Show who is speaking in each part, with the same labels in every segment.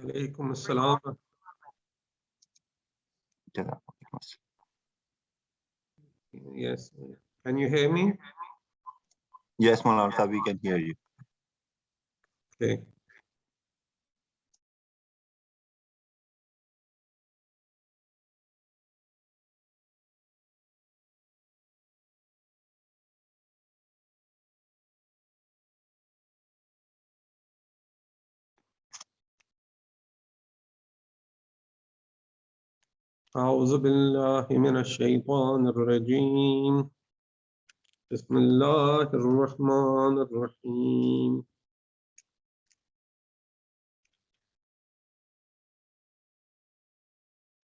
Speaker 1: Alaikum assalam. Yes. Can you hear me?
Speaker 2: Yes, Maulana, we can hear you.
Speaker 1: Okay. أعوذ بالله من الشيطان الرجيم. بسم الله الرحمن الرحيم.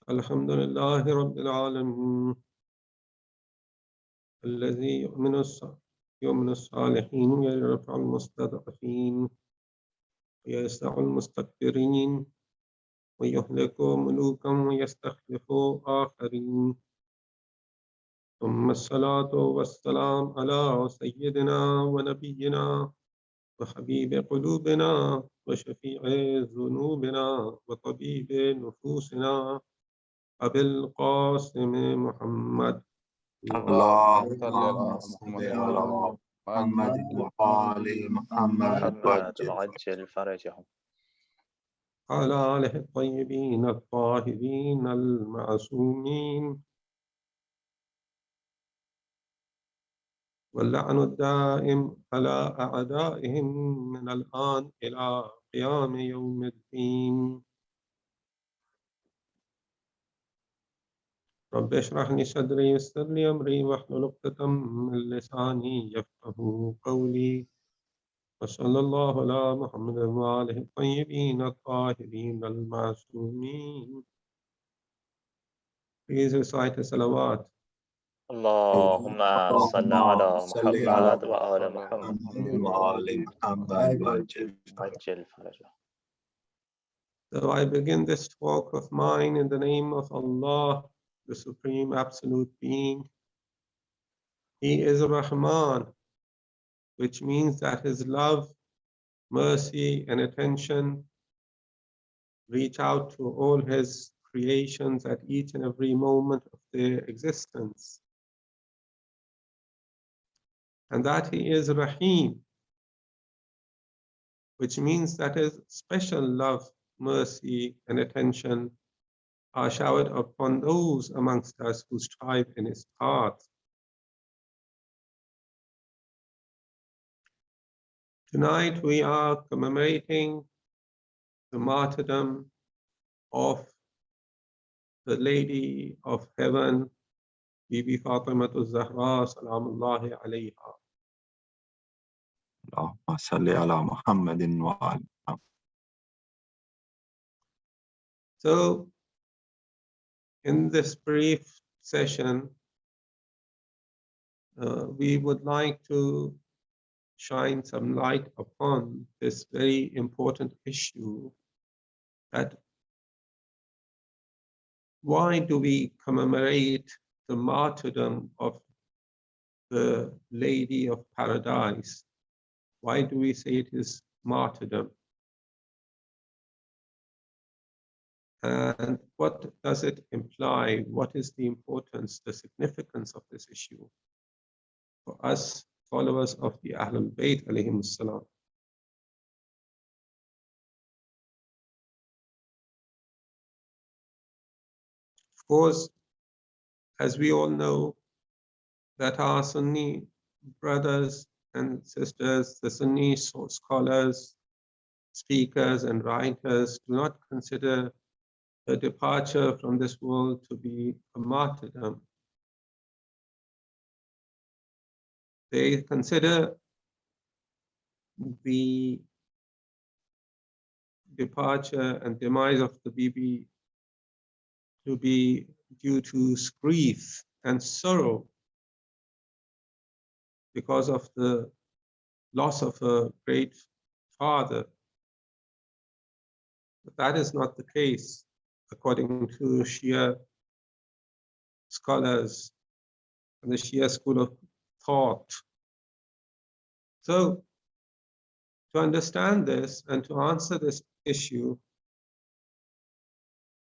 Speaker 1: الحمد لله رب العالمين الذي يؤمن الصالحين ويرفع المستضعفين ويسع المستكبرين ويهلك ملوكا ويستخلف آخرين. ثم الصلاة والسلام على سيدنا ونبينا وحبيب قلوبنا وشفيع ذنوبنا وطبيب نفوسنا أبي القاسم محمد.
Speaker 2: اللهم صل على محمد وآل محمد
Speaker 3: وعجل فرجهم.
Speaker 1: على آله الطيبين الطاهرين المعصومين واللعن الدائم على أعدائهم من الآن إلى قيام يوم الدين. رب اشرح لي صدري ويسر لي أمري واحلل عقدة من لساني يفقهوا قولي. وصلى الله على محمد وآله الطيبين الطاهرين المعصومين. Please recite the salawat.
Speaker 3: اللهم صل على محمد وآل محمد وعجل فرجهم.
Speaker 1: So I begin this talk of mine in the name of Allah, the Supreme Absolute Being. He is Rahman, which means that His love, mercy, and attention reach out to all His creations at each and every moment of their existence. And that He is Rahim, which means that His special love, mercy, and attention are showered upon those amongst us who strive in His path. Tonight we are commemorating the martyrdom of the Lady of Heaven, Bibi Fatimah al-Zahra, salamullahi alayha.
Speaker 2: اللهم صل على محمد وآل محمد.
Speaker 1: So, in this brief session, we would like to shine some light upon this very important issue, that why do we commemorate the martyrdom of the Lady of Paradise? Why do we say it is martyrdom? And what does it imply? What is the importance, the significance of this issue for us, followers of the Ahlul Bayt alayhim salam? Of course, as we all know, that our Sunni brothers and sisters, the Sunni scholars, speakers, and writers do not consider the departure from this world to be a martyrdom. They consider the departure and demise of the Bibi to be due to grief and sorrow because of the loss of a great father. But that is not the case, according to Shia scholars and the Shia school of thought. So, to understand this and to answer this issue,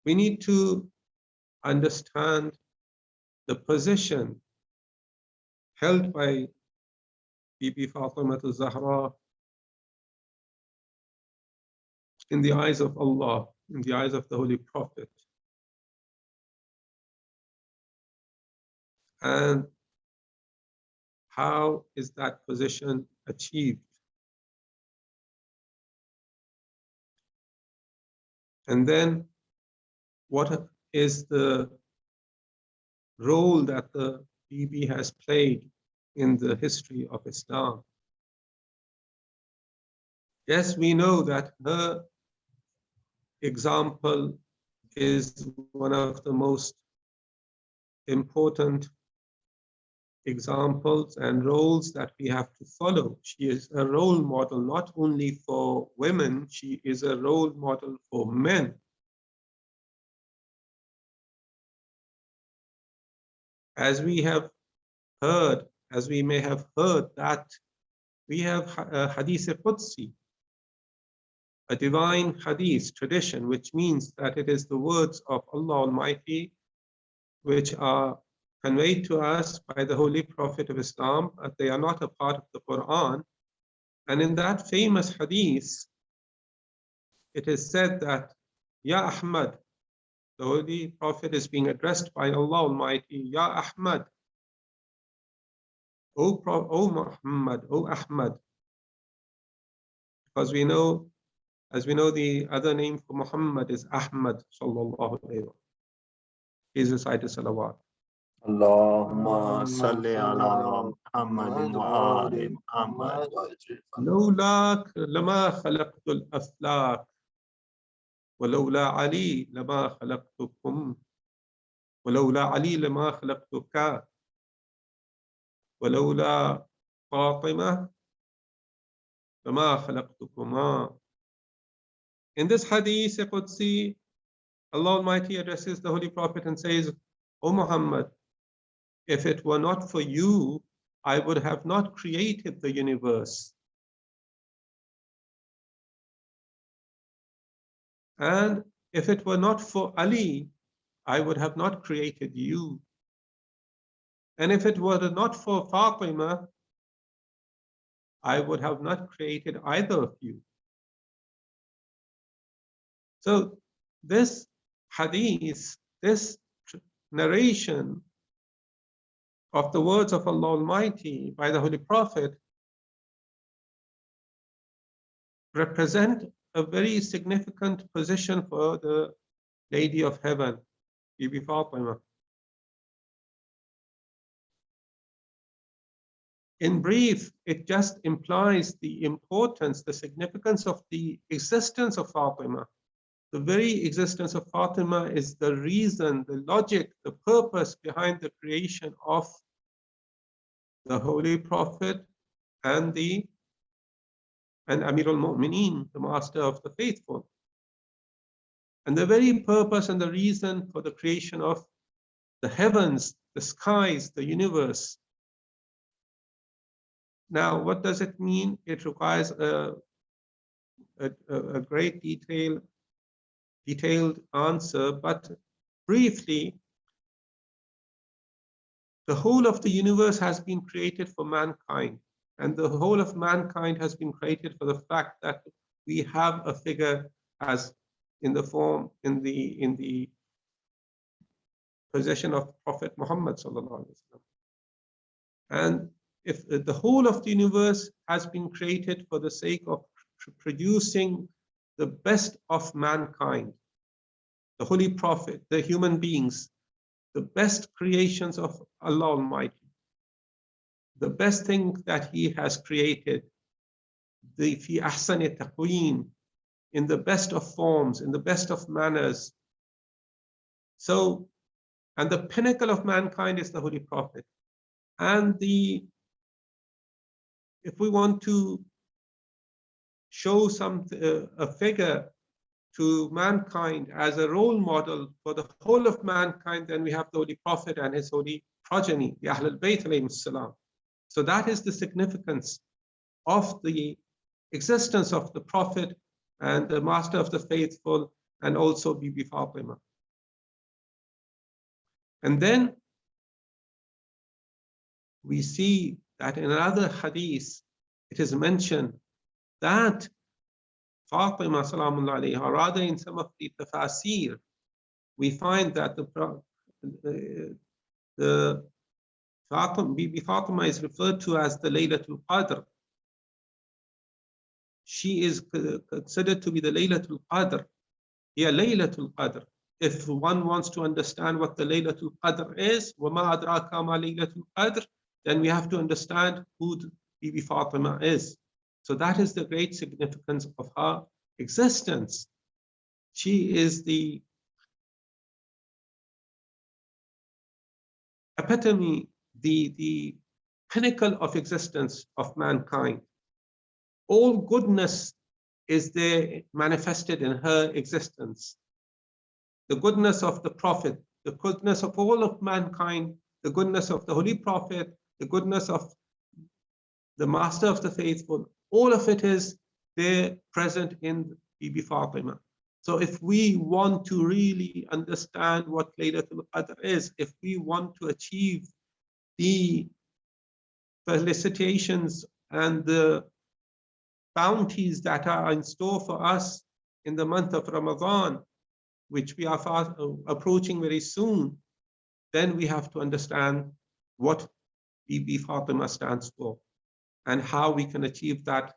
Speaker 1: we need to understand the position held by Bibi Fatima al-Zahra in the eyes of Allah, in the eyes of the Holy Prophet. And how is that position achieved? And then what is the role that the Bibi has played in the history of Islam? Yes, we know that her example is one of the most important examples and roles that we have to follow. She is a role model not only for women, she is a role model for men. As we have heard, as we may have heard, that we have a hadith Qudsi, a divine hadith tradition, which means that it is the words of Allah Almighty which are conveyed to us by the Holy Prophet of Islam, but they are not a part of the Quran. And in that famous hadith, it is said that, Ya Ahmad, the Holy Prophet is being addressed by Allah Almighty, Ya Ahmad, O Muhammad, O Ahmad. Because we know, as we know, the other name for Muhammad is Ahmad, sallallahu alayhi wa sallam. Please recite the salawat.
Speaker 2: Allahumma salli ala Muhammadin wa ali Muhammad.
Speaker 1: لولاك لما خلقت الأفلاك ولولا علي لما خلقتكم ولولا علي لما خلقتك ولولا فاطمة لما خلقتكما. In this hadith Qudsi, Allah Almighty addresses the Holy Prophet and says, O Muhammad, if it were not for you, I would have not created the universe. And if it were not for Ali, I would have not created you. And if it were not for Fatima, I would have not created either of you. So this hadith, this narration of the words of Allah Almighty by the Holy Prophet represent a very significant position for the Lady of Heaven, Bibi Fatima. In brief, it just implies the importance, the significance of the existence of Fatima. The very existence of Fatima is the reason, the logic, the purpose behind the creation of the Holy Prophet and Amir al-Mu'mineen, the Master of the Faithful. And the very purpose and the reason for the creation of the heavens, the skies, the universe. Now, what does it mean? It requires a great detailed answer, but briefly, the whole of the universe has been created for mankind, and the whole of mankind has been created for the fact that we have a figure as in the possession of Prophet Muhammad sallallahu alaihi wasallam. And if the whole of the universe has been created for the sake of producing the best of mankind, the Holy Prophet, the human beings, the best creations of Allah Almighty, the best thing that He has created, the fi ahsani taqweem, in the best of forms, in the best of manners. So, and the pinnacle of mankind is the Holy Prophet. And if we want to show a figure to mankind as a role model for the whole of mankind, then we have the Holy Prophet and his holy progeny, the Ahlul Bayt alayhim salam. So that is the significance of the existence of the Prophet and the Master of the Faithful, and also Bibi Fatima. And then we see that in another hadith, it is mentioned that Fatima Salamullah alayha, or rather in some of the tafasir, we find that the Bibi Fatima is referred to as the Laylatul Qadr. She is considered to be the Laylatul Qadr. Yeah, Laylatul Qadr. If one wants to understand what the Laylatul Qadr is, وَمَا أَدْرَاكَ مَا لَيْلَةُ الْقَدْرِ, then we have to understand who Bibi Fatima is. So that is the great significance of her existence. She is the epitome, the pinnacle of existence of mankind. All goodness is there manifested in her existence. The goodness of the Prophet, the goodness of all of mankind, the goodness of the Holy Prophet, the goodness of the Master of the Faithful, all of it is there present in Bibi Fatima. So if we want to really understand what Laylatul Qadr is, if we want to achieve the felicitations and the bounties that are in store for us in the month of Ramadan, which we are approaching very soon, then we have to understand what Bibi Fatima stands for and how we can achieve that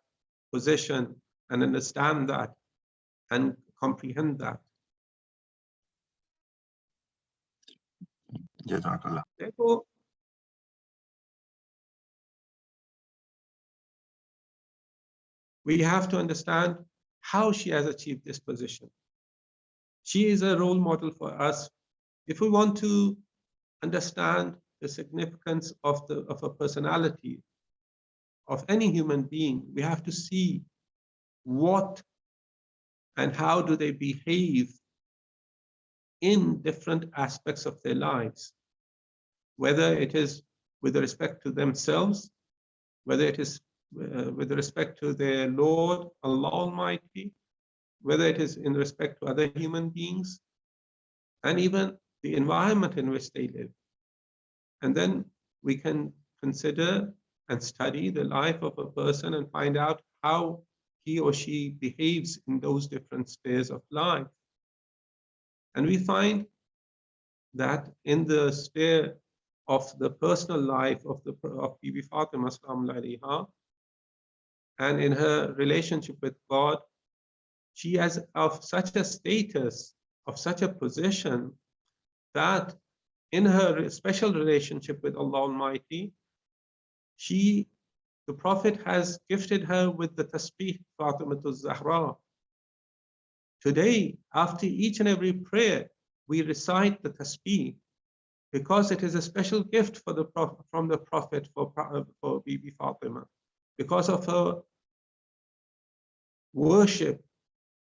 Speaker 1: position and understand that and comprehend that.
Speaker 2: Jazakallah.
Speaker 1: Therefore, we have to understand how she has achieved this position. She is a role model for us. If we want to understand the significance of a personality of any human being, we have to see what and how do they behave in different aspects of their lives, whether it is with respect to themselves, whether it is with respect to their Lord, Allah Almighty, whether it is in respect to other human beings, and even the environment in which they live. And then we can consider and study the life of a person and find out how he or she behaves in those different spheres of life. And we find that in the sphere of the personal life of Bibi Fatima alayha, and in her relationship with God, she has of such a status, of such a position, that in her special relationship with Allah Almighty, the Prophet has gifted her with the tasbih, Fatimatul Zahra. Today, after each and every prayer, we recite the tasbih because it is a special gift from the Prophet for Bibi Fatima, because of her worship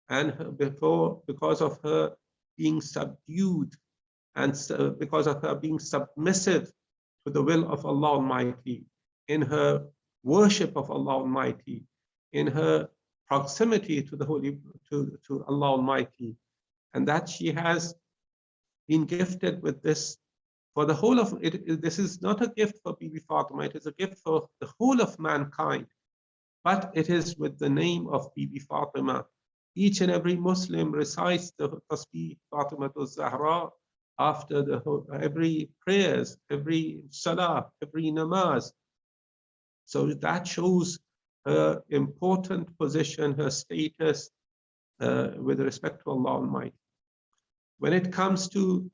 Speaker 1: and because of her being subdued and because of her being submissive to the will of Allah Almighty, in her worship of Allah Almighty, in her proximity to to Allah Almighty, and that she has been gifted with this for the whole of it. This is not a gift for Bibi Fatima, it is a gift for the whole of mankind, but it is with the name of Bibi Fatima. Each and every Muslim recites the tasbih Fatimatul Zahra after every prayers, every salah, every namaz. So that shows her important position, her status with respect to Allah Almighty. When it comes to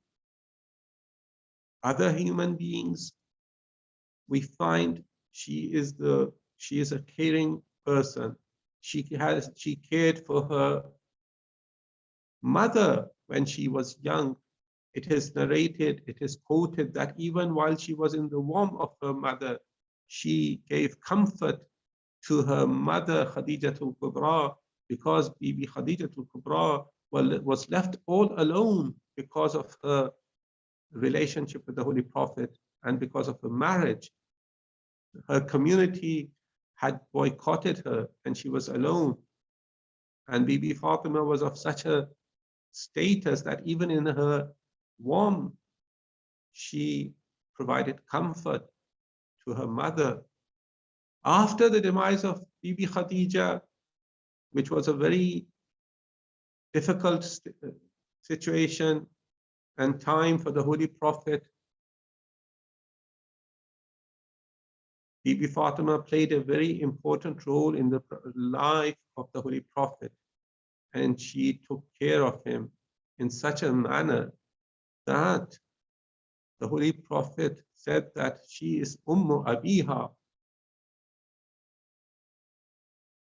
Speaker 1: other human beings, we find she is a caring person. She cared for her mother when she was young. It is narrated, it is quoted that even while she was in the womb of her mother, she gave comfort to her mother Khadijatul Kubra, because Bibi Khadijatul Kubra was left all alone because of her relationship with the Holy Prophet and because of her marriage. Her community had boycotted her and she was alone. And Bibi Fatima was of such a status that even in her womb, she provided comfort to her mother. After the demise of Bibi Khadija, which was a very difficult situation and time for the Holy Prophet, Bibi Fatima played a very important role in the life of the Holy Prophet, and she took care of him in such a manner that the Holy Prophet said that she is Ummu Abiha.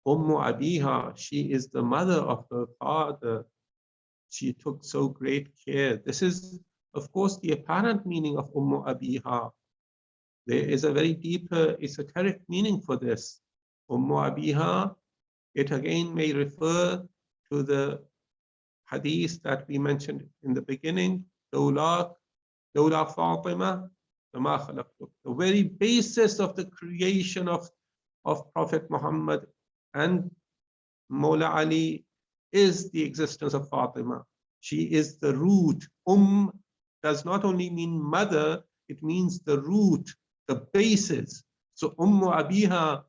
Speaker 1: Ummu Abiha, she is the mother of her father. She took so great care. This is, of course, the apparent meaning of Ummu Abiha. There is a very deeper esoteric meaning for this. Ummu Abiha, it again may refer to the hadith that we mentioned in the beginning, Lawla Fatima, the very basis of the creation of Prophet Muhammad and Mawla Ali is the existence of Fatima. She is the root. Does not only mean mother, it means the root, the basis. So Ummu Abiha,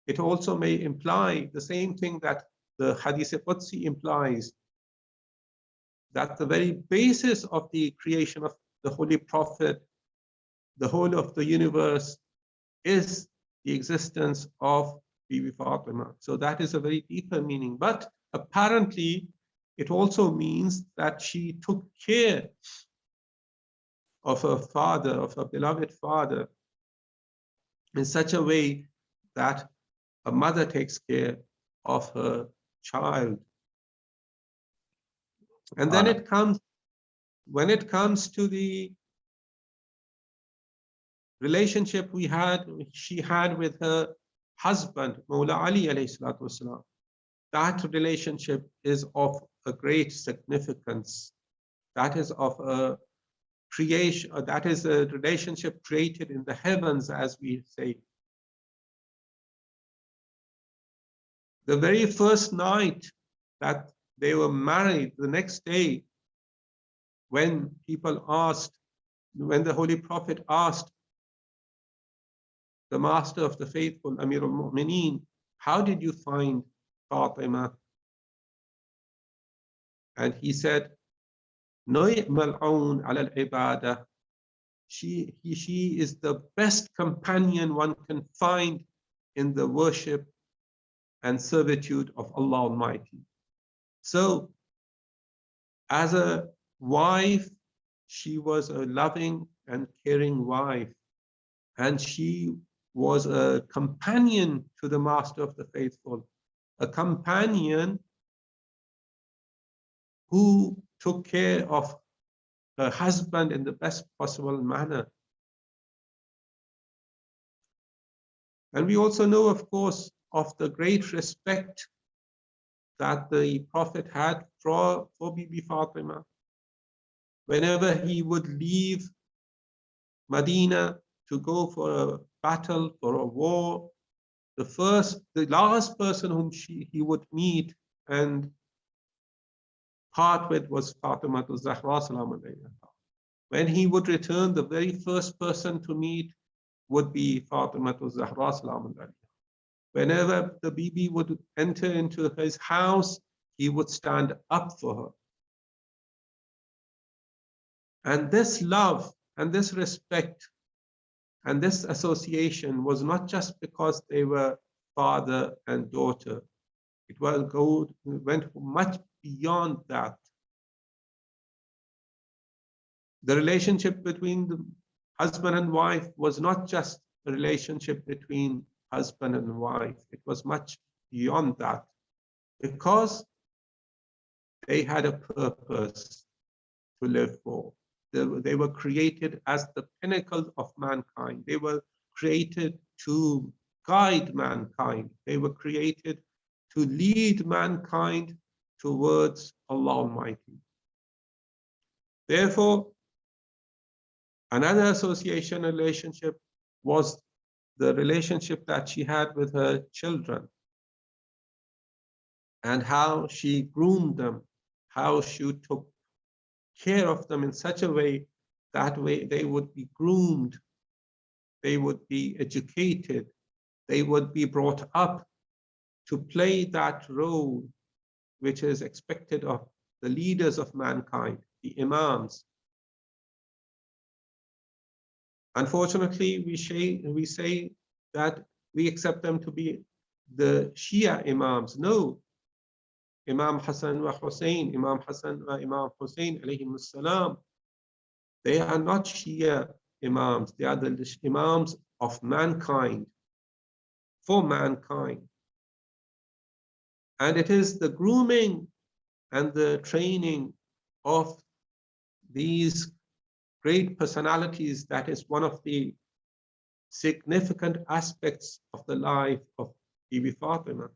Speaker 1: it also may imply the same thing that the Hadith Qudsi implies, that the very basis of the creation of the Holy Prophet, the whole of the universe, is the existence of Bibi Fatima. So that is a very deeper meaning. But apparently, it also means that she took care of her father, of her beloved father, in such a way that a mother takes care of her child. And then when it comes to the relationship she had with her husband, Mawla Ali alayhi salatu wasalam, that relationship is of a great significance. That is of a creation, that is a relationship created in the heavens, as we say. The very first night that they were married, the next day, when the Holy Prophet asked the Master of the Faithful, Amir al-Mu'mineen, how did you find Fatima? And he said, she is the best companion one can find in the worship and servitude of Allah Almighty. So, as a wife, she was a loving and caring wife, and she was a companion to the Master of the Faithful, a companion who took care of her husband in the best possible manner. And we also know, of course, of the great respect that the Prophet had for Bibi Fatima. Whenever he would leave Medina to go for a battle, for a war, the last person whom he would meet and part with was Fatima Zahra salam alayha. When he would return, the very first person to meet would be Fatima Zahra salam alayha. Whenever the Bibi would enter into his house, he would stand up for her. And this love and this respect and this association was not just because they were father and daughter. It went much beyond that. The relationship between the husband and wife was not just a relationship between husband and wife. It was much beyond that, because they had a purpose to live for. They were created as the pinnacle of mankind. They were created to guide mankind. They were created to lead mankind towards Allah Almighty. Therefore, another association relationship was the relationship that she had with her children, and how she groomed them, how she took care of them in such a way That way they would be groomed, they would be educated, they would be brought up to play that role which is expected of the leaders of mankind, the imams. Unfortunately, we say that we accept them to be the Shia imams. No, Imam Hassan wa Hussein, Imam Hassan wa Imam Hussein alayhim salam, they are not Shia imams, they are the imams of mankind, for mankind. And it is the grooming and the training of these great personalities that is one of the significant aspects of the life of Bibi Fatima.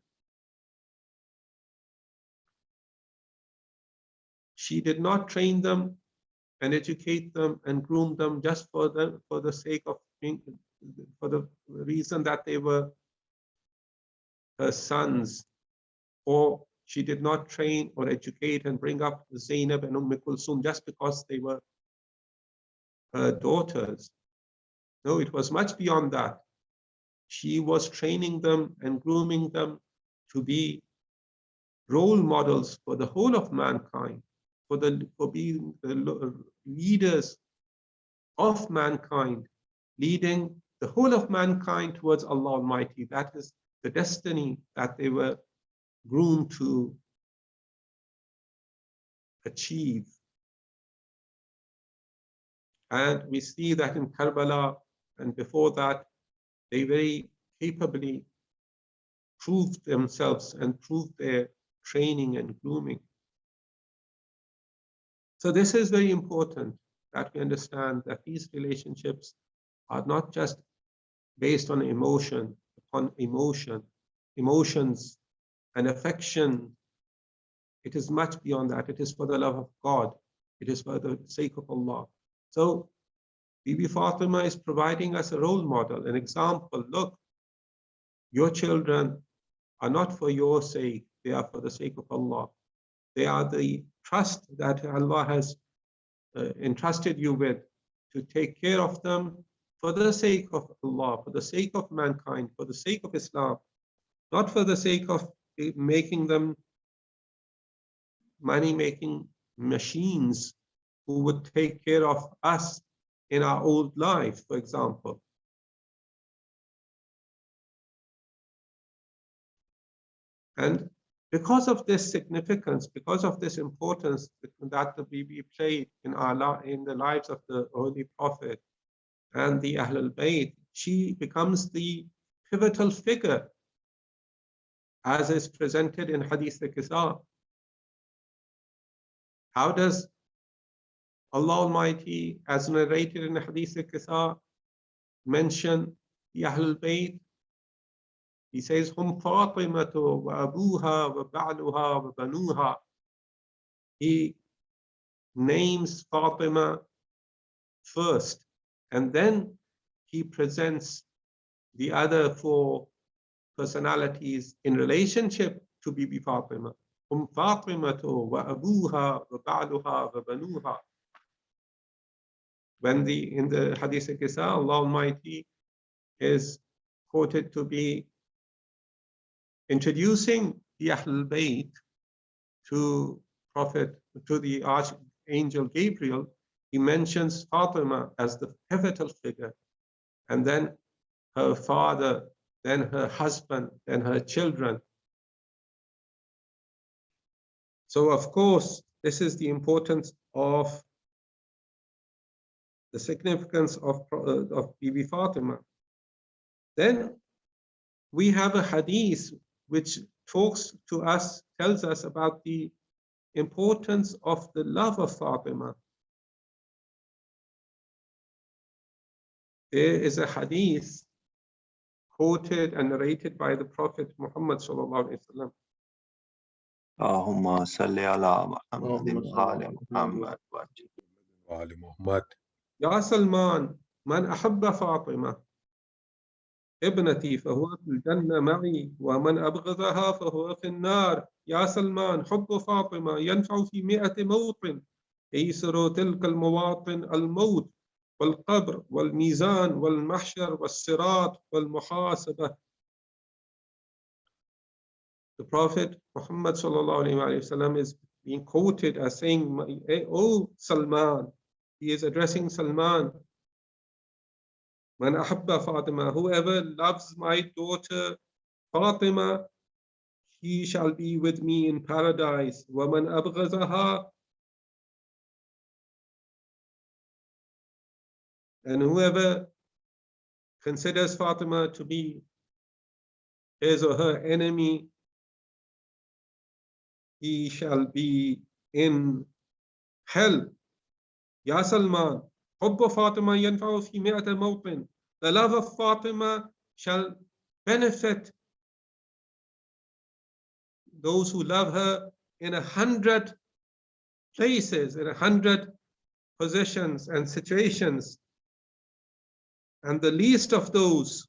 Speaker 1: She did not train them and educate them and groom them just for the sake of being, for the reason that they were her sons, or she did not train or educate and bring up Zainab and Kulsum just because they were her daughters. No, it was much beyond that. She was training them and grooming them to be role models for the whole of mankind, for being the leaders of mankind, leading the whole of mankind towards Allah Almighty. That is the destiny that they were groomed to achieve. And we see that in Karbala and before that, they very capably proved themselves and proved their training and grooming. So this is very important that we understand that these relationships are not just based on emotion, upon emotions and affection. It is much beyond that. It is for the love of God. It is for the sake of Allah. So Bibi Fatima is providing us a role model, an example. Look, your children are not for your sake, they are for the sake of Allah. They are the trust that Allah has entrusted you with to take care of them for the sake of Allah, for the sake of mankind, for the sake of Islam, not for the sake of making them money-making machines who would take care of us in our old life, for example. And because of this significance, because of this importance that the Bibi played in the lives of the Holy Prophet and the Ahlul Bayt, she becomes the pivotal figure as is presented in Hadith al-Qisa. How does Allah Almighty, as narrated in Hadith al-Qisa, mention the Ahlul Bayt? He says, Hum Fatimatu wa abuha wa ba'luha wa banuha. He names Fatima first, and then he presents the other four personalities in relationship to Bibi Fatima. Hum Fatimatu wa abuha wa ba'luha wa banuha. When in the Hadith al-Qisa, Allah Almighty is quoted to be introducing the Ahlul Bayt to the Archangel Gabriel, he mentions Fatima as the pivotal figure, and then her father, then her husband, then her children. So of course, this is the importance of the significance of Bibi Fatima. Then we have a hadith which tells us about the importance of the love of Fatima. There is a hadith quoted and narrated by the Prophet Muhammad sallallahu alaihi wasallam.
Speaker 2: Allahumma salli ala Muhammad wa ali Muhammad wa ali Muhammad.
Speaker 1: Ya Salman, man ahabba Fatima ابنتي فهو في الجنة معي ومن أبغضها فهو في النار. يا سلمان، حب فاطمة ينفع في 100 موطن يسر تلك المواطن الموت والقبر والميزان والمحشر والصراط والمحاسبة. The Prophet Muhammad sallallahu alaihi wasallam is being quoted as saying, "Oh Salman," he is addressing Salman, "Man ahabba Fatima, whoever loves my daughter Fatima, he shall be with me in paradise. Wa man abghazaha, and whoever considers Fatima to be his or her enemy, he shall be in hell." Ya Salman, hubbu Fatima yanfa'u fi mi'ata mawtin. The love of Fatima shall benefit those who love her in 100 places, in 100 positions and situations. And the least of those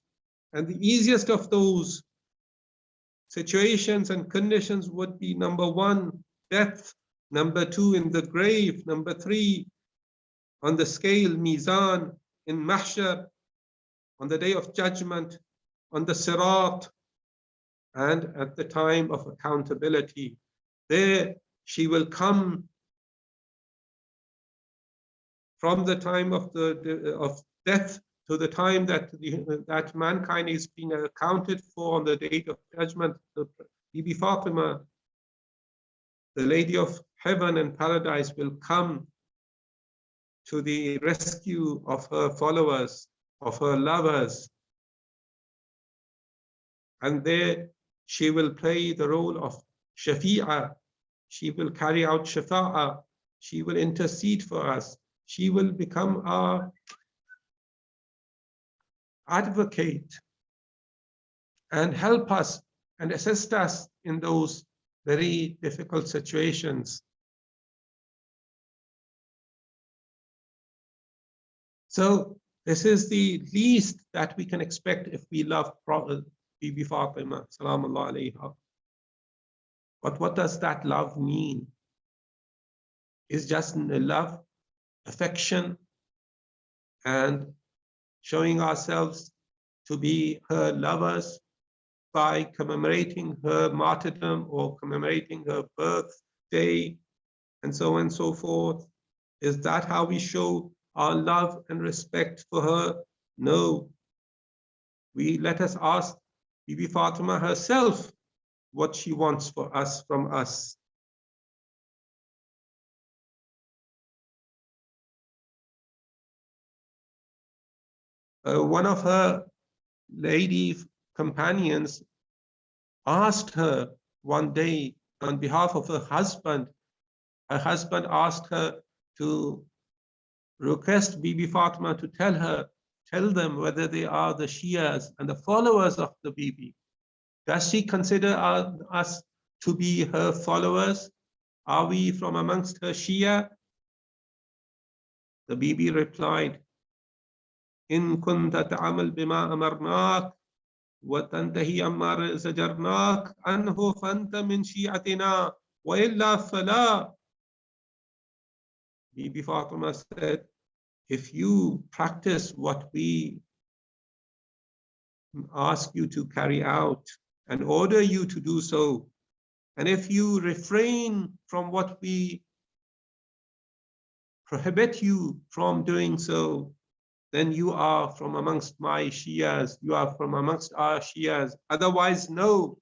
Speaker 1: and the easiest of those situations and conditions would be: number 1, death; number 2, in the grave; number 3, on the scale, mizan, in mahshar, on the day of judgment, on the sirat, and at the time of accountability. There she will come from the time of death to the time that mankind is being accounted for on the day of judgment. Bibi Fatima, the Lady of Heaven and Paradise, will come to the rescue of her followers, of her lovers. And there she will play the role of Shafi'ah. She will carry out Shafa'ah. She will intercede for us. She will become our advocate and help us and assist us in those very difficult situations. So this is the least that we can expect if we love Bibi Fatima, salamullah alayha. But what does that love mean? It's just love, affection, and showing ourselves to be her lovers by commemorating her martyrdom or commemorating her birthday and so on and so forth. Is that how we show our love and respect for her? No. Let us ask Bibi Fatima herself what she wants for us, from us. One of her lady companions asked her one day on behalf of her husband. Her husband asked her to request Bibi Fatima to tell them whether they are the Shias and the followers of the Bibi. Does she consider us to be her followers? Are we from amongst her Shia? The Bibi replied, "In kunta ta'amal bima amarnak wa tantahi amma zajarnak anhu fanta min shi'atina wa illa fala." Bibi Fatima said, if you practice what we ask you to carry out and order you to do so, and if you refrain from what we prohibit you from doing so, then you are from amongst my Shias, you are from amongst our Shias. Otherwise, no,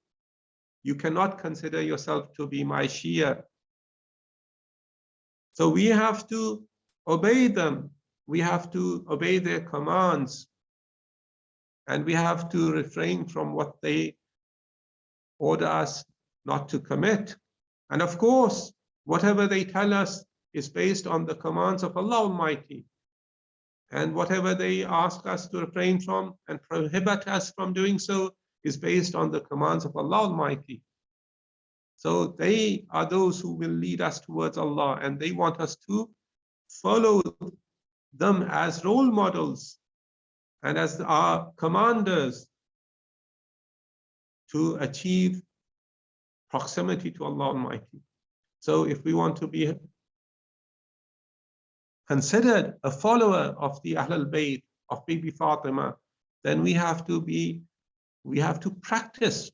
Speaker 1: you cannot consider yourself to be my Shia. So we have to obey them. We have to obey their commands. And we have to refrain from what they order us not to commit. And of course, whatever they tell us is based on the commands of Allah Almighty. And whatever they ask us to refrain from and prohibit us from doing so is based on the commands of Allah Almighty. So they are those who will lead us towards Allah, and they want us to follow them as role models and as our commanders to achieve proximity to Allah Almighty. So if we want to be considered a follower of the Ahlul Bayt of Bibi Fatima, then we have to practice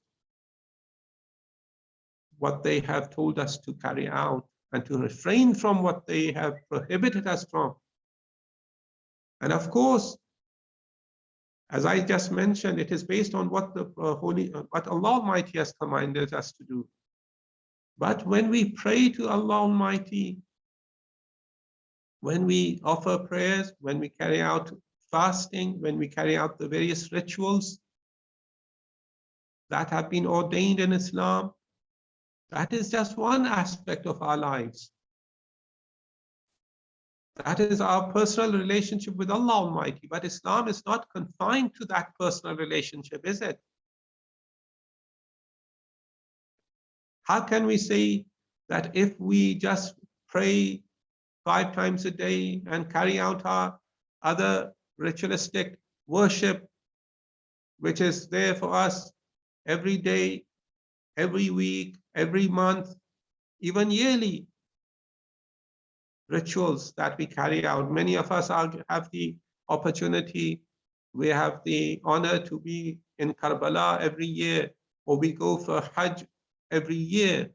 Speaker 1: what they have told us to carry out and to refrain from what they have prohibited us from. And of course, as I just mentioned, it is based on what what Allah Almighty has commanded us to do. But when we pray to Allah Almighty, when we offer prayers, when we carry out fasting, when we carry out the various rituals that have been ordained in Islam, that is just one aspect of our lives. That is our personal relationship with Allah Almighty. But Islam is not confined to that personal relationship, is it? How can we say that if we just pray 5 times a day and carry out our other ritualistic worship, which is there for us every day, every week, every month, even yearly, rituals that we carry out. Many of us have the opportunity, we have the honor to be in Karbala every year, or we go for Hajj every year.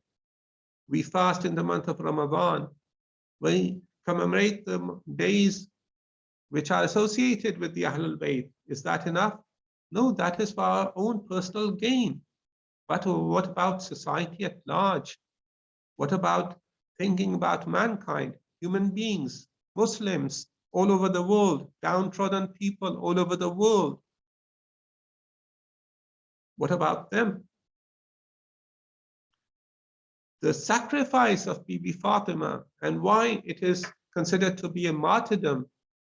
Speaker 1: We fast in the month of Ramadan. We commemorate the days which are associated with the Ahlul Bayt. Is that enough? No, that is for our own personal gain. But what about society at large? What about thinking about mankind, human beings, Muslims all over the world, downtrodden people all over the world? What about them? The sacrifice of Bibi Fatima and why it is considered to be a martyrdom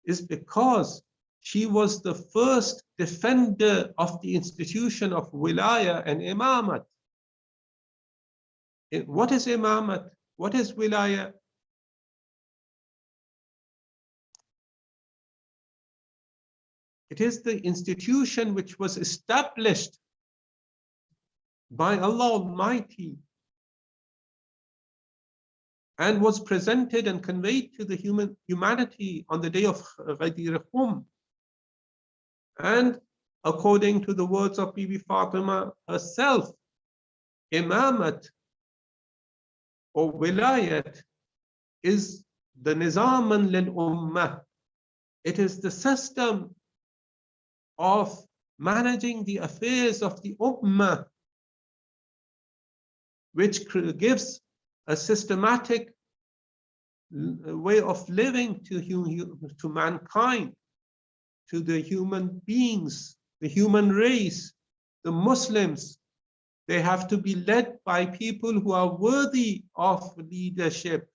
Speaker 1: is because she was the first defender of the institution of wilaya and imamat. What is imamat? What is wilaya? It is the institution which was established by Allah Almighty and was presented and conveyed to the humanity on the day of Ghadir Khum. And according to the words of Bibi Fatima herself, imamat or wilayat is the nizaman lil ummah. It is the system of managing the affairs of the ummah, which gives a systematic way of living to mankind, to the human beings, the human race, the Muslims. They have to be led by people who are worthy of leadership.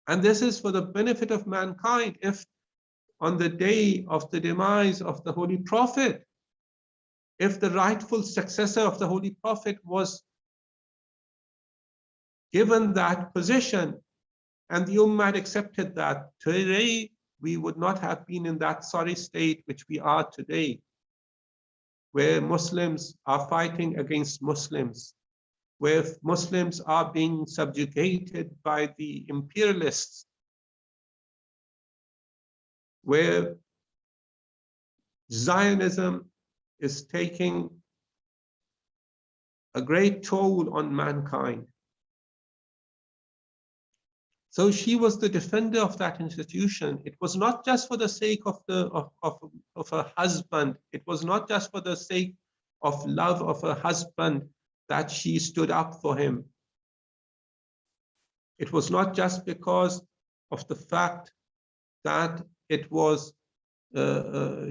Speaker 1: And this is for the benefit of mankind. If on the day of the demise of the Holy Prophet, if the rightful successor of the Holy Prophet was given that position and the Ummah had accepted that, today we would not have been in that sorry state which we are today, where Muslims are fighting against Muslims, where Muslims are being subjugated by the imperialists, where Zionism is taking a great toll on mankind. So she was the defender of that institution. It was not just for the sake of her husband. It was not just for the sake of love of her husband that she stood up for him. It was not just because of the fact that it was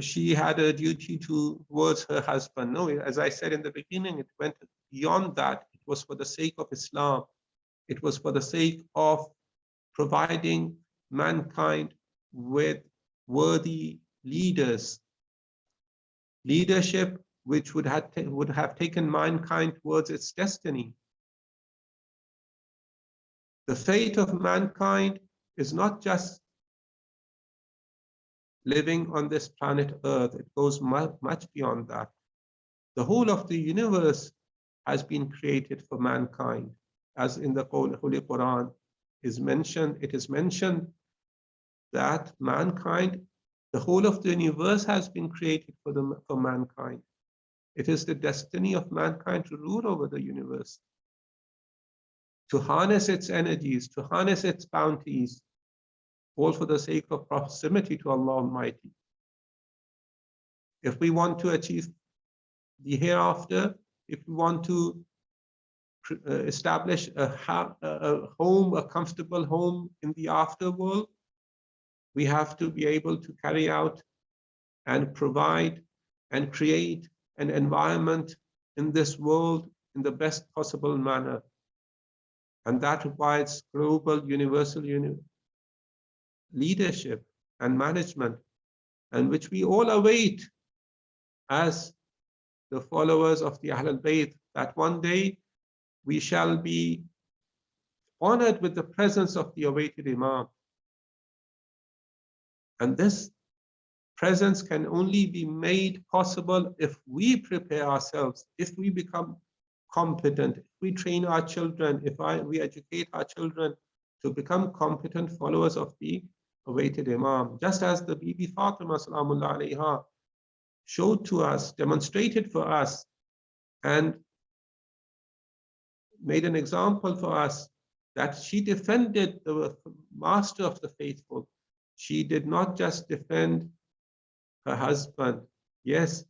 Speaker 1: she had a duty towards her husband. No, as I said in the beginning, it went beyond that. It was for the sake of Islam. It was for the sake of providing mankind with worthy leaders, leadership which would have taken mankind towards its destiny. The fate of mankind is not just living on this planet Earth. It goes much beyond that. The whole of the universe has been created for mankind, as in the Holy Quran. is mentioned, it is mentioned that mankind, the whole of the universe has been created for mankind. It is the destiny of mankind to rule over the universe, to harness its energies, to harness its bounties, all for the sake of proximity to Allah Almighty. If we want to achieve the hereafter, if we want to establish a home, a comfortable home in the afterworld, we have to be able to carry out and provide and create an environment in this world in the best possible manner. And that requires global, universal leadership and management, and which we all await as the followers of the Ahlul Bayt, that one day we shall be honored with the presence of the awaited Imam. And this presence can only be made possible if we prepare ourselves, if we become competent, if we train our children, if we educate our children to become competent followers of the awaited Imam. Just as the Bibi Fatima Salamullah alayha showed to us, demonstrated for us, and made an example for us, that she defended the master of the faithful. She did not just defend her husband. Yes,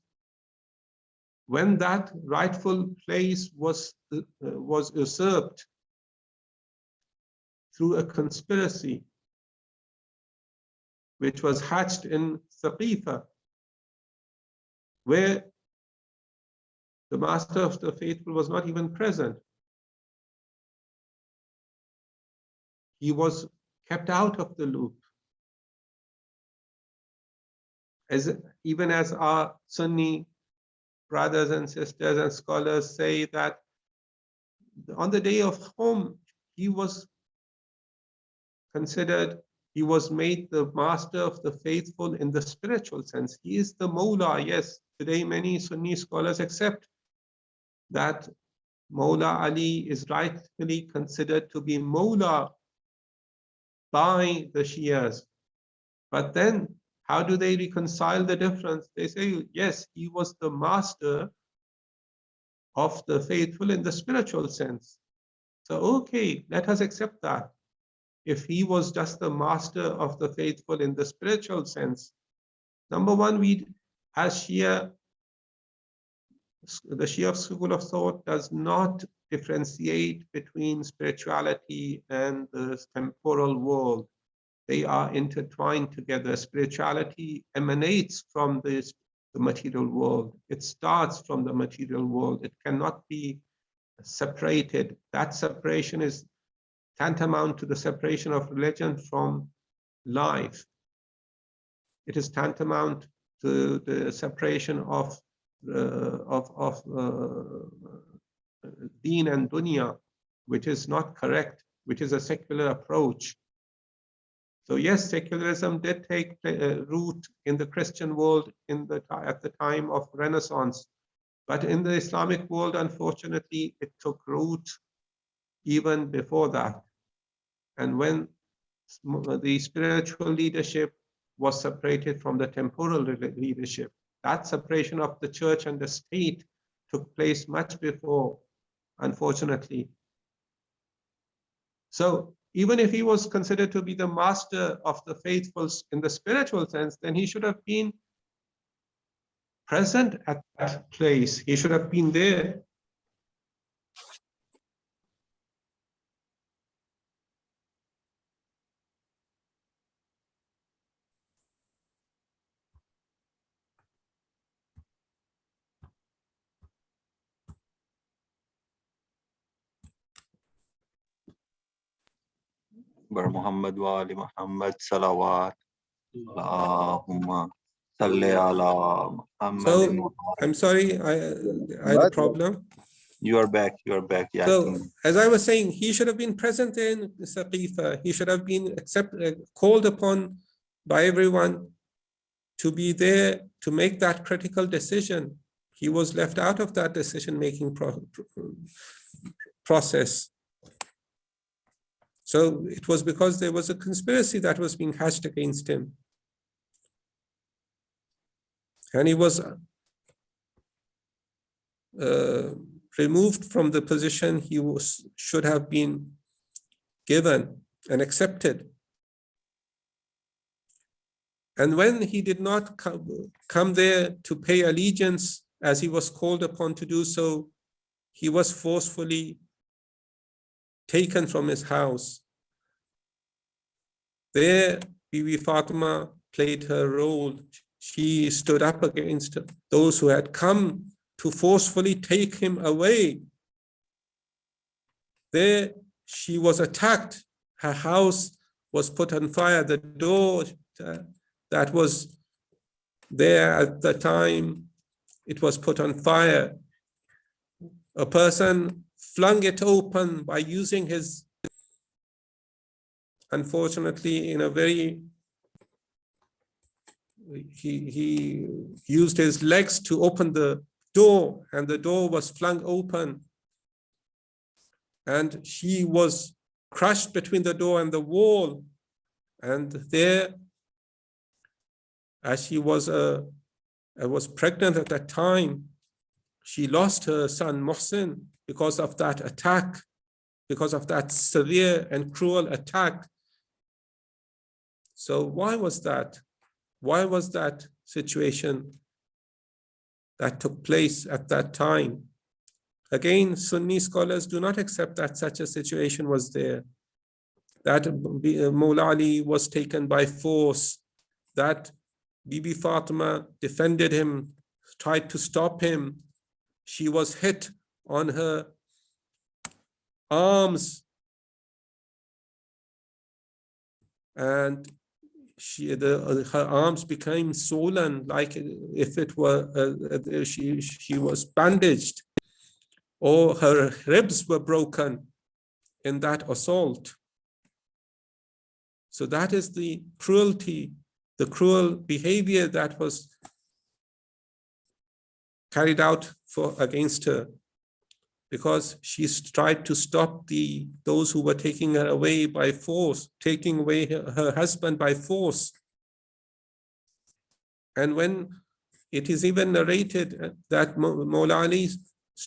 Speaker 1: when that rightful place was usurped through a conspiracy which was hatched in Saqifa, where the master of the faithful was not even present. He was kept out of the loop. Even as our Sunni brothers and sisters and scholars say that on the day of home, he was considered, he was made the master of the faithful in the spiritual sense. He is the Mawla. Yes, today many Sunni scholars accept that Mawla Ali is rightfully considered to be Mawla by the Shias. But then how do they reconcile the difference? They say, yes, he was the master of the faithful in the spiritual sense. So, okay, let us accept that. If he was just the master of the faithful in the spiritual sense, number one, as Shia, the Shia school of thought does not differentiate between spirituality and the temporal world. They are intertwined together. Spirituality emanates from the material world. It starts from the material world. It cannot be separated. That separation is tantamount to the separation of religion from life. It is tantamount to the separation of deen and dunya, which is not correct, which is a secular approach. So yes, secularism did take root in the Christian world at the time of Renaissance, but in the Islamic world, unfortunately, it took root even before that. And when the spiritual leadership was separated from the temporal leadership, that separation of the church and the state took place much before, unfortunately. So even if he was considered to be the master of the faithful in the spiritual sense, then he should have been present at that place. He should have been there.
Speaker 2: Bar Muhammad wa ali Muhammad salawat. Allahumma salli ala Muhammad.
Speaker 1: So I'm sorry, I had a problem.
Speaker 2: You are back. You are back. Yeah.
Speaker 1: So as I was saying, he should have been present in Saqifa. He should have been called upon by everyone to be there to make that critical decision. He was left out of that decision-making process. So it was because there was a conspiracy that was being hatched against him. And he was removed from the position he should have been given and accepted. And when he did not come there to pay allegiance as he was called upon to do so, he was forcefully taken from his house. There, Bibi Fatima played her role. She stood up against those who had come to forcefully take him away. There, she was attacked. Her house was put on fire. The door that was there at the time, it was put on fire. A person flung it open by using his, unfortunately, in a very, he used his legs to open the door, and the door was flung open. And she was crushed between the door and the wall. And there, as she was pregnant at that time, she lost her son Mohsin because of that attack, because of that severe and cruel attack. So why was that? Why was that situation that took place at that time? Again, Sunni scholars do not accept that such a situation was there, that Mawla Ali was taken by force, that Bibi Fatima defended him, tried to stop him. She was hit on her arms, and her arms became swollen, like if it were she was bandaged, or her ribs were broken in that assault. So that is the cruelty, the cruel behavior that was carried out against her, because she tried to stop those who were taking her away by force, taking away her husband by force. And when it is even narrated that Mawla Ali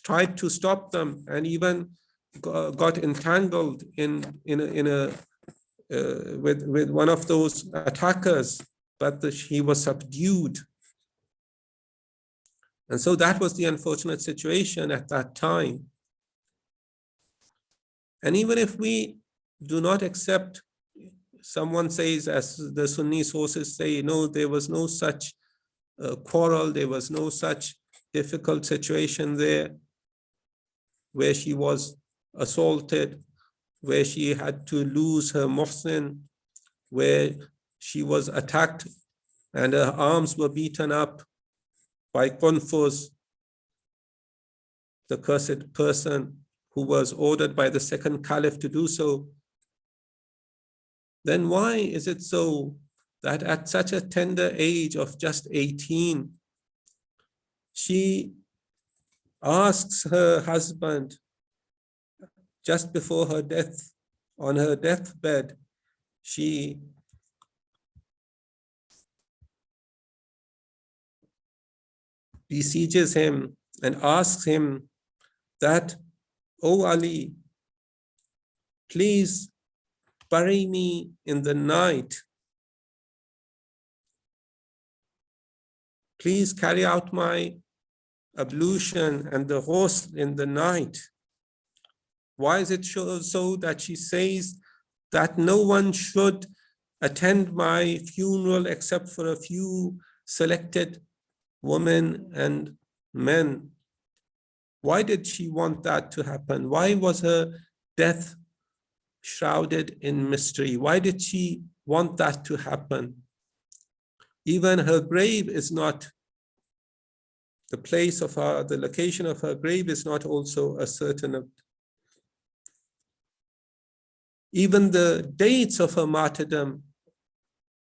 Speaker 1: tried to stop them and even got entangled with one of those attackers, but he was subdued. And so that was the unfortunate situation at that time. And even if we do not accept, someone says, as the Sunni sources say, no, there was no such quarrel, there was no such difficult situation there where she was assaulted, where she had to lose her Mohsin, where she was attacked and her arms were beaten up by Qunfuz, the cursed person who was ordered by the second caliph to do so. Then why is it so that at such a tender age of just 18, she asks her husband, just before her death, on her deathbed, she besieges him and asks him that, "Oh Ali, please bury me in the night. Please carry out my ablution and the ghusl in the night." Why is it so that she says that no one should attend my funeral except for a few selected women and men? Why did she want that to happen? Why was her death shrouded in mystery? Why did she want that to happen? Even her grave is not, the place of the location of her grave is not also a certain. Even the dates of her martyrdom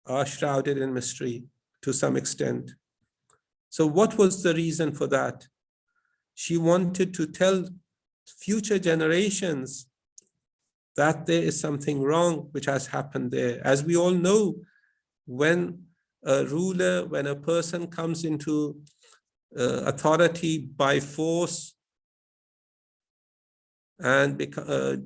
Speaker 1: are shrouded in mystery to some extent. So what was the reason for that? She wanted to tell future generations that there is something wrong which has happened there. As we all know, when a ruler, when a person comes into authority by force, and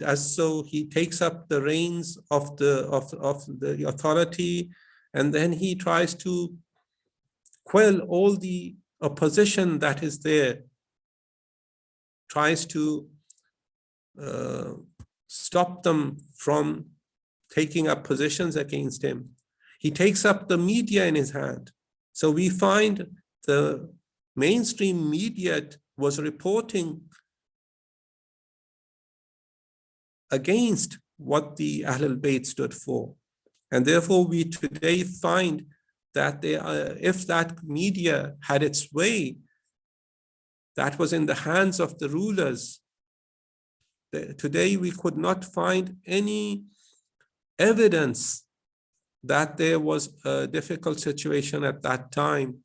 Speaker 1: as so he takes up the reins of the authority, and then he tries to quell all the opposition that is there, tries to stop them from taking up positions against him. He takes up the media in his hand. So we find the mainstream media was reporting against what the Ahlul Bayt stood for. And therefore we today find that if that media had its way, that was in the hands of the rulers. Today we could not find any evidence that there was a difficult situation at that time.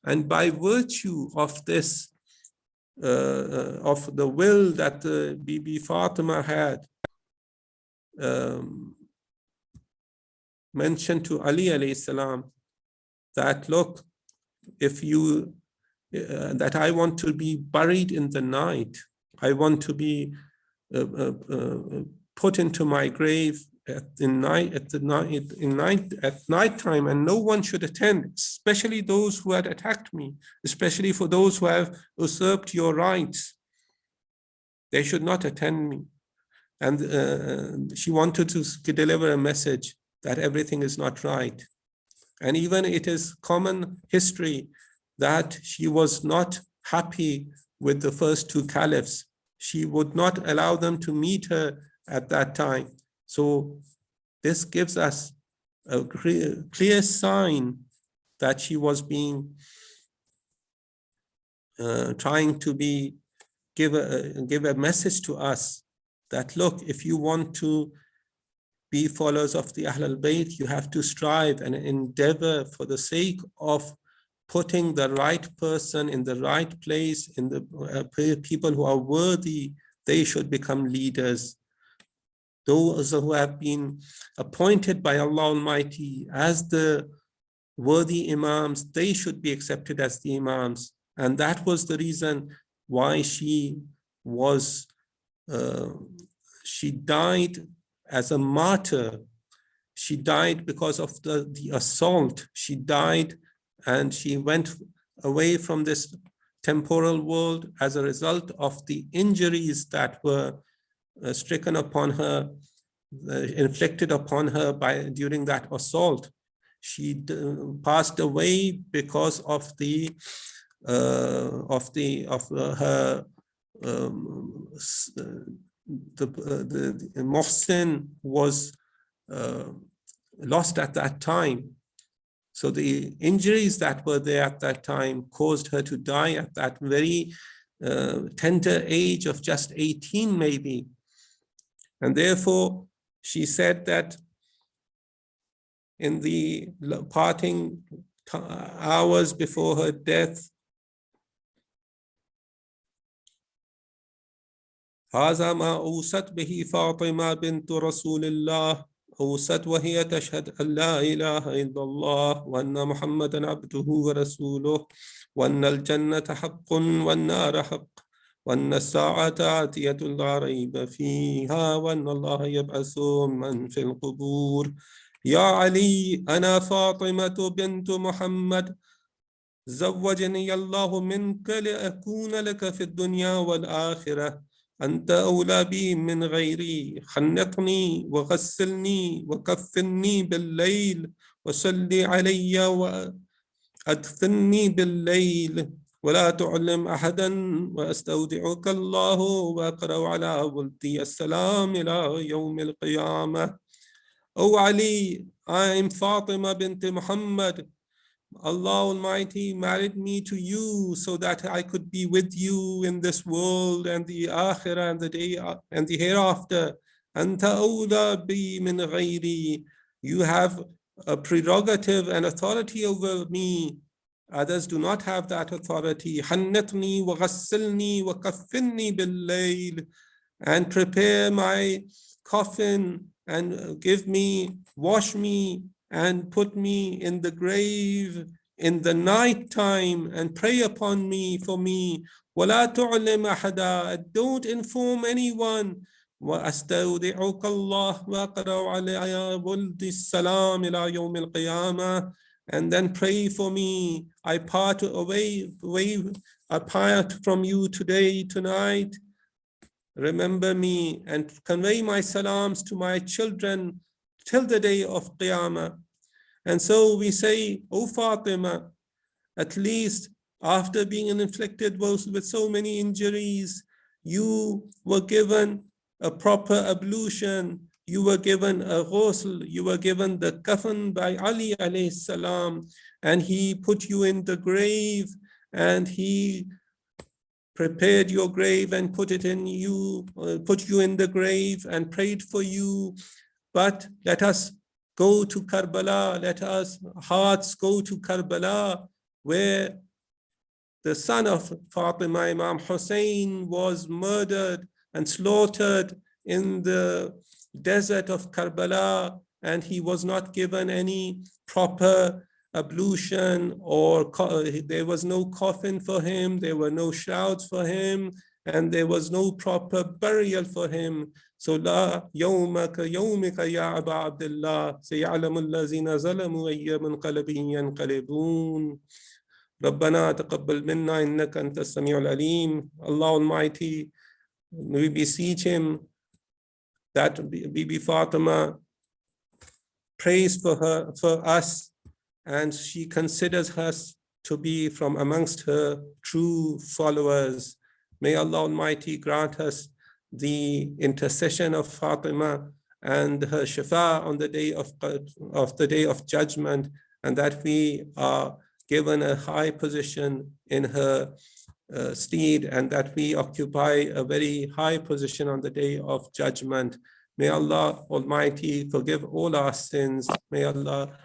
Speaker 1: And by virtue of this, of the will that Bibi Fatima had mentioned to Ali alayhi salam, that look, if you, that I want to be buried in the night, I want to be put into my grave at nighttime, and no one should attend, especially those who had attacked me, especially for those who have usurped your rights. They should not attend me. And she wanted to deliver a message that everything is not right. And even it is common history that she was not happy with the first two caliphs. She would not allow them to meet her at that time. So this gives us a clear sign that she was being, trying to give a message to us that, look, if you want to be followers of the Ahlul Bayt, you have to strive and endeavor for the sake of putting the right person in the right place, in the people who are worthy, they should become leaders. Those who have been appointed by Allah Almighty as the worthy imams, they should be accepted as the imams. And that was the reason why she was, she died as a martyr. She died because of the assault. She died and she went away from this temporal world as a result of the injuries that were stricken upon her, inflicted upon her during that assault. She passed away because of her the Muhsin was lost at that time. So the injuries that were there at that time caused her to die at that very tender age of just 18 maybe. And therefore, she said that in the parting hours before her death, هذا ما أوصت به فاطمة بنت رسول الله، أوصت وهي تشهد أن لا إله إلا الله وأن محمدا عبده ورسوله وأن الجنة حق والنار حق وأن الساعة آتية لا ريب فيها وأن الله يبعث من في القبور. يا علي أنا فاطمة بنت محمد زوجني الله منك لأكون لك في الدنيا والآخرة. أنت أولى بي من غيري. خنقني وغسلني وكفني بالليل وصلي علي وأدفني بالليل ولا تعلم أحدا وأستودعك الله وأقرأ على ولدي السلام إلى يوم القيامة. O Ali, I am Fatima bint Muhammad. Allah Almighty married me to you so that I could be with you in this world and the akhirah and the day and the hereafter. Anta awla bi min ghayri. You have a prerogative and authority over me. Others do not have that authority. Hannatni wa ghassilni wa kaffinni bil layl. And prepare my coffin and wash me and put me in the grave in the night time and pray upon me for me. وَلَا تُعْلِمْ أَحَدًا, don't inform anyone. وَأَسْتَوْدِعُكَ اللَّهُ وَأَقْرَأُ عَلَيَّ وَلْدِ السَّلَامِ إِلَى يَوْمِ الْقِيَامَةِ, and then pray for me. I part from you today, tonight. Remember me and convey my salams to my children till the day of Qiyamah. And so we say, O Fatima, at least after being inflicted with so many injuries, you were given a proper ablution, you were given a ghusl, you were given the kafan by Ali alayhi salam, and he put you in the grave, and he prepared your grave and put you in the grave and prayed for you. But let us go to Karbala, let us hearts go to Karbala, where the son of Fatima, Imam Hussein, was murdered and slaughtered in the desert of Karbala, and he was not given any proper ablution, or there was no coffin for him, there were no shrouds for him, and there was no proper burial for him. So la yawmaka yawmika ya Aba Abdullah sayalamu allazina zalamu ayyaman qalbin yanqalibun. ربنا تقبل منا إنك أنت السميع العليم. Allah Almighty, we beseech him that Bibi Fatima prays for us, and she considers us to be from amongst her true followers. May Allah Almighty grant us the intercession of Fatima and her shafa on the day of judgment, and that we are given a high position in her stead, and that we occupy a very high position on the day of judgment. May Allah Almighty forgive all our sins. May Allah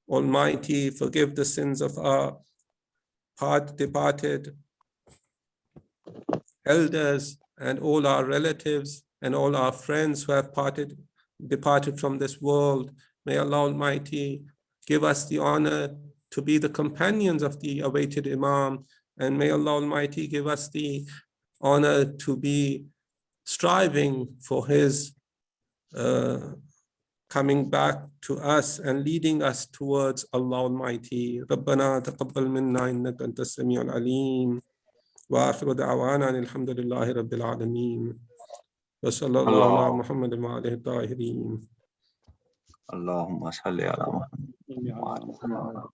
Speaker 1: Almighty forgive the sins of our departed elders and all our relatives and all our friends who have departed from this world. May Allah Almighty give us the honor to be the companions of the awaited Imam, and may Allah Almighty give us the honor to be striving for his coming back to us and leading us towards Allah Almighty. ربنا تقبل منا إنك أنت السميع العليم وآخر دعوانا أن الحمد لله رب العالمين وصلى الله على محمد وآله الطاهرين.
Speaker 2: Allahumma salli ala Muhammad.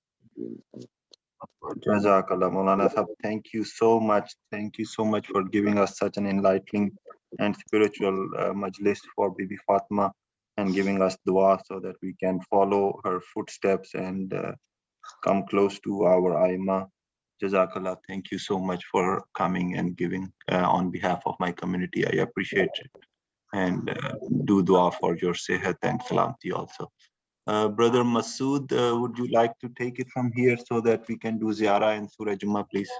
Speaker 2: Jazakallah Maulana Sahab. Thank you so much. Thank you so much for giving us such an enlightening and spiritual majlis for Bibi Fatima, and giving us dua so that we can follow her footsteps and come close to our Aima. Jazakallah. Thank you so much for coming and giving on behalf of my community. I appreciate it, and do dua for your sehat and salamti also. Brother Masood, would you like to take it from here so that we can do ziyarah in Surah Jummah, please?